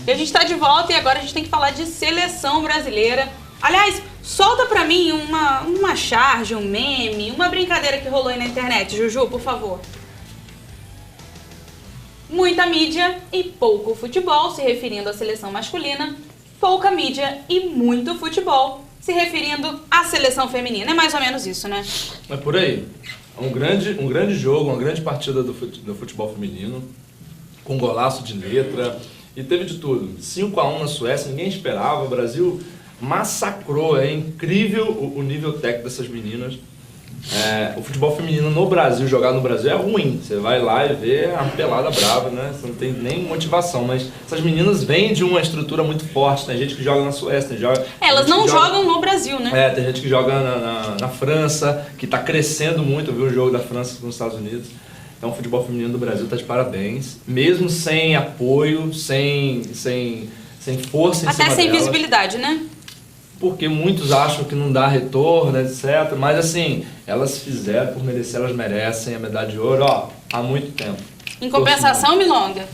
E a gente tá de volta e agora a gente tem que falar de seleção brasileira. Aliás, solta pra mim uma charge, um meme, uma brincadeira que rolou aí na internet, Juju, por favor. Muita mídia e pouco futebol, se referindo à seleção masculina. Pouca mídia e muito futebol, se referindo à seleção feminina. É mais ou menos isso, né? É por aí. Um grande jogo, uma grande partida do futebol feminino, com golaço de letra, e teve de tudo. 5-1 na Suécia, ninguém esperava, o Brasil massacrou, é incrível o nível técnico dessas meninas. O futebol feminino no Brasil, jogar no Brasil é ruim, você vai lá e vê a pelada brava, né? Você não tem nem motivação, mas essas meninas vêm de uma estrutura muito forte, tem gente que joga na Suécia, elas não jogam no Brasil, né? Tem gente que joga na França, que está crescendo muito, eu vi o jogo da França com os Estados Unidos. Então o futebol feminino do Brasil está de parabéns, mesmo sem apoio, sem força em cima até sem delas. Visibilidade, né? Porque muitos acham que não dá retorno, etc. Mas assim, elas fizeram por merecer, elas merecem a medalha de ouro, há muito tempo. Em compensação, Milonga,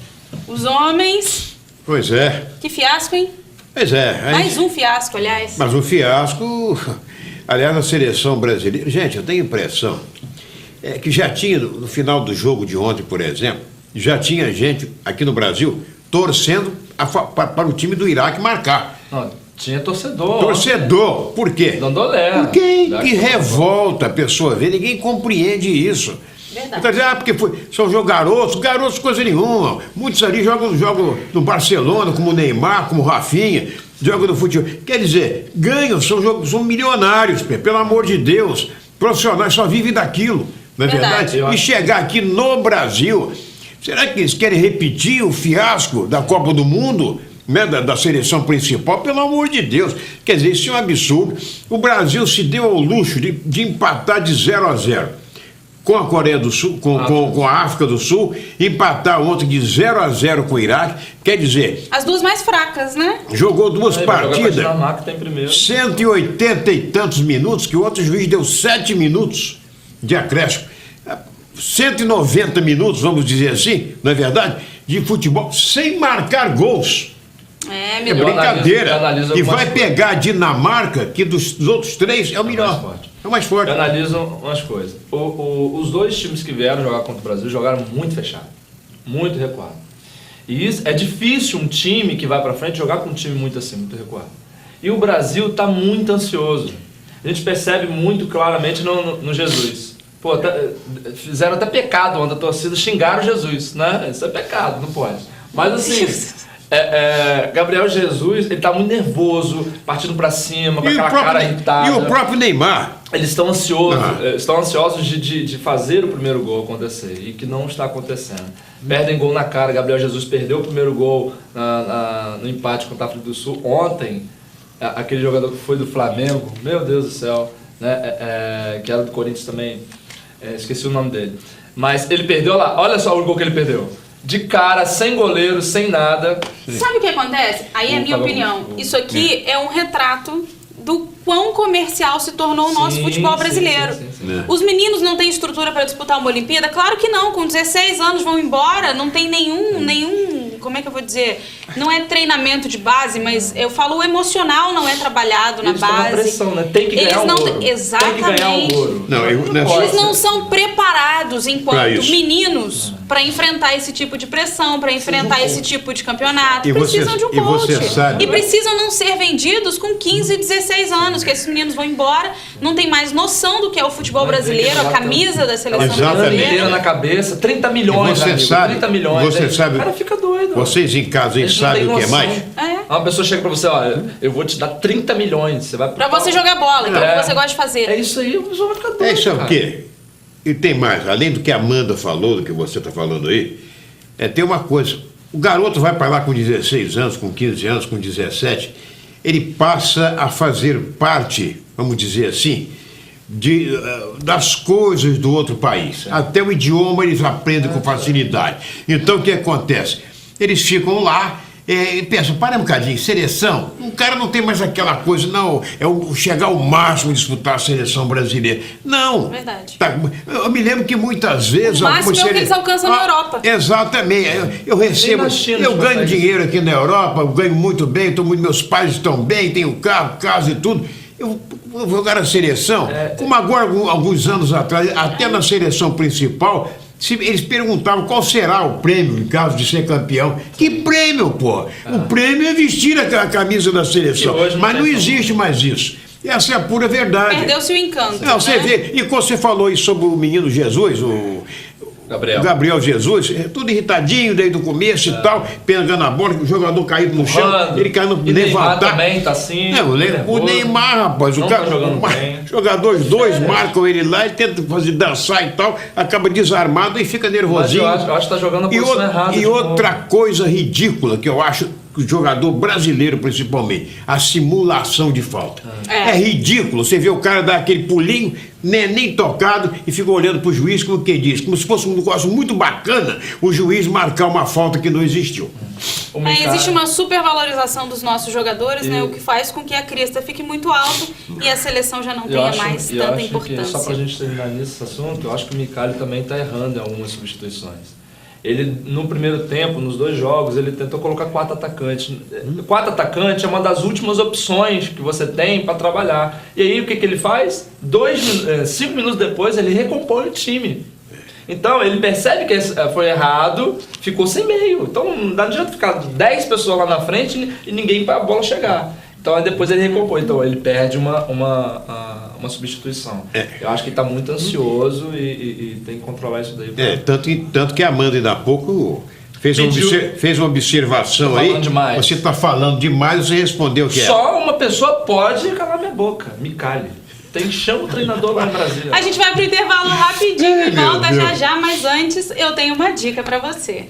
os homens... Pois é. Que fiasco, hein? Pois é. Mais um fiasco, aliás. Mas um fiasco, aliás, a seleção brasileira... Gente, eu tenho impressão que já tinha, no final do jogo de ontem, por exemplo, já tinha gente aqui no Brasil torcendo para o time do Iraque marcar. Tinha torcedor. Torcedor. Por quê? Dandolé. Porque que revolta a pessoa vê, ninguém compreende isso. Verdade. Então, porque são garotos, coisa nenhuma. Muitos ali jogam no Barcelona, como o Neymar, como o Rafinha, jogam no futebol. Quer dizer, ganham, são milionários, pelo amor de Deus. Profissionais só vivem daquilo, não é verdade? E chegar aqui no Brasil, será que eles querem repetir o fiasco da Copa do Mundo? Né, da seleção principal, pelo amor de Deus. Quer dizer, isso é um absurdo. O Brasil se deu ao luxo de empatar de 0-0 com a Coreia do Sul, com a África do Sul, empatar ontem de 0-0 com o Iraque. Quer dizer... As duas mais fracas, né? Jogou duas partidas, Dinamarca tem primeiro. 180 e tantos minutos, que o outro juiz deu 7 minutos de acréscimo. 190 minutos, vamos dizer assim, não é verdade? De futebol, sem marcar gols. É brincadeira. E vai pegar a Dinamarca, que dos outros três é o melhor. É o mais forte. Eu analiso umas coisas. Os dois times que vieram jogar contra o Brasil jogaram muito fechado, muito recuado. E isso, é difícil um time que vai pra frente jogar com um time muito assim, muito recuado. E o Brasil tá muito ansioso. A gente percebe muito claramente no Jesus. Pô, fizeram até pecado ontem a torcida, xingaram Jesus, né? Isso é pecado, não pode. Mas assim... Gabriel Jesus, ele tá muito nervoso, partindo pra cima, com aquela cara irritada. E o próprio Neymar. Eles estão ansiosos de fazer o primeiro gol acontecer, e que não está acontecendo. Perdem gol na cara, Gabriel Jesus perdeu o primeiro gol no empate contra a África do Sul. Ontem, aquele jogador que foi do Flamengo, meu Deus do céu, né, que era do Corinthians também, esqueci o nome dele. Mas ele perdeu lá, olha só o gol que ele perdeu. De cara, sem goleiro, sem nada. Sabe o que acontece? Aí é a minha opinião. Isso aqui é um retrato do quão comercial se tornou o nosso futebol brasileiro. Sim. Os meninos não têm estrutura para disputar uma Olimpíada? Claro que não. Com 16 anos vão embora, não tem nenhum, como é que eu vou dizer? Não é treinamento de base, mas eu falo o emocional não é trabalhado na base. Pressão, né? Tem que ganhar o ouro. Exatamente. Tem que ganhar o ouro. Eles não são preparados enquanto meninos para enfrentar esse tipo de pressão, para enfrentar esse tipo de campeonato. Precisam de um coach. E precisam não ser vendidos com 15, 16 anos, que esses meninos vão embora, não tem mais noção do que é o futebol brasileiro, a camisa da seleção brasileira. Na cabeça, 30 milhões, você sabe, 30 milhões. Você sabe, o cara fica doido. Vocês em casa aí sabem o que é mais? Uma pessoa chega pra você, olha, eu vou te dar 30 milhões. Você vai pra você jogar bola, então o que você gosta de fazer. É isso aí, a pessoa vai ficar doida. Isso é o quê? E tem mais, além do que a Amanda falou, do que você está falando aí, tem uma coisa. O garoto vai para lá com 16 anos, com 15 anos, com 17, ele passa a fazer parte, vamos dizer assim, das coisas do outro país. Até o idioma eles aprendem com facilidade. Então o que acontece? Eles ficam lá Pensa, para um bocadinho, seleção, o cara não tem mais aquela coisa, não, chegar ao máximo e disputar a seleção brasileira. Não. Verdade. Tá, eu me lembro que muitas vezes... O máximo é o que eles alcançam na Europa. Exatamente. Eu recebo, eu ganho dinheiro aqui na Europa, eu ganho muito bem, meus pais estão bem, tenho carro, casa e tudo. Eu vou jogar na seleção, como agora, alguns anos atrás, até na seleção principal... Eles perguntavam qual será o prêmio em caso de ser campeão. Que prêmio, pô? O prêmio é vestir a camisa da seleção. Mas não existe mais isso. Essa é a pura verdade. Perdeu-se o encanto. Não, você vê. E quando você falou isso sobre o menino Jesus, o Gabriel Jesus, tudo irritadinho desde o começo e tal, pegando a bola, o jogador caído no chão, ele caiu no Neymar também tá assim. O Neymar, rapaz, o cara, jogadores dois marcam ele lá, ele tenta fazer dançar e tal, acaba desarmado e fica nervosinho. Mas eu acho que tá jogando a posição errada. E outra coisa ridícula que eu acho que o jogador brasileiro, principalmente, a simulação de falta. É ridículo. Você vê o cara dar aquele pulinho, nem tocado, e fica olhando pro juiz como quem diz, como se fosse um negócio muito bacana o juiz marcar uma falta que não existiu. Existe uma supervalorização dos nossos jogadores, né, o que faz com que a crista fique muito alta e a seleção já não tenha mais tanta importância. Só pra gente terminar nesse assunto, eu acho que o Micali também está errando em algumas substituições. Ele, no primeiro tempo, nos 2 jogos, ele tentou colocar 4 atacantes. 4 atacantes é uma das últimas opções que você tem para trabalhar. E aí, o que ele faz? 5 minutos depois, ele recompõe o time. Então, ele percebe que foi errado, ficou sem meio. Então, não adianta ficar 10 pessoas lá na frente e ninguém para a bola chegar. Então, aí depois ele recompõe. Então, ele perde uma substituição. Eu acho que ele está muito ansioso e tem que controlar isso daí. Tanto que a Amanda, ainda há pouco, fez uma observação aí. Demais. Você está falando demais, você respondeu que Só uma pessoa pode calar minha boca, Micali. Chama o treinador lá em Brasília. A gente vai pro intervalo rapidinho e volta já, mas antes eu tenho uma dica para você.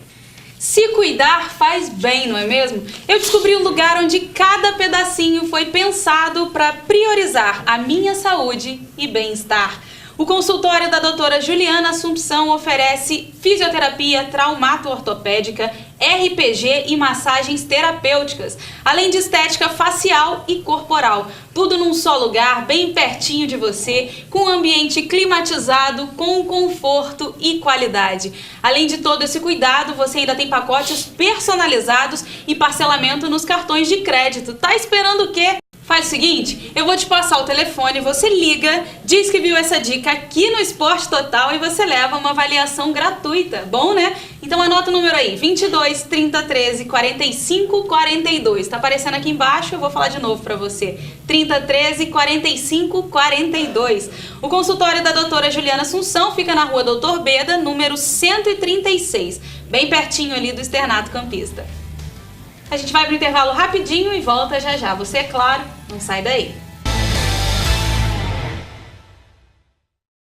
Se cuidar faz bem, não é mesmo? Eu descobri um lugar onde cada pedacinho foi pensado para priorizar a minha saúde e bem-estar. O consultório da doutora Juliana Assumpção oferece fisioterapia traumato-ortopédica, RPG e massagens terapêuticas, além de estética facial e corporal. Tudo num só lugar, bem pertinho de você, com um ambiente climatizado, com conforto e qualidade. Além de todo esse cuidado, você ainda tem pacotes personalizados e parcelamento nos cartões de crédito. Tá esperando o quê? Faz o seguinte, eu vou te passar o telefone, você liga, diz que viu essa dica aqui no Esporte Total e você leva uma avaliação gratuita, bom, né? Então anota o número aí, 22 30 13 45 42, tá aparecendo aqui embaixo, eu vou falar de novo pra você, 30 13 45 42. O consultório da doutora Juliana Assumpção fica na rua Doutor Beda, número 136, bem pertinho ali do Externato Campista. A gente vai pro intervalo rapidinho e volta já. Você, é claro, não sai daí.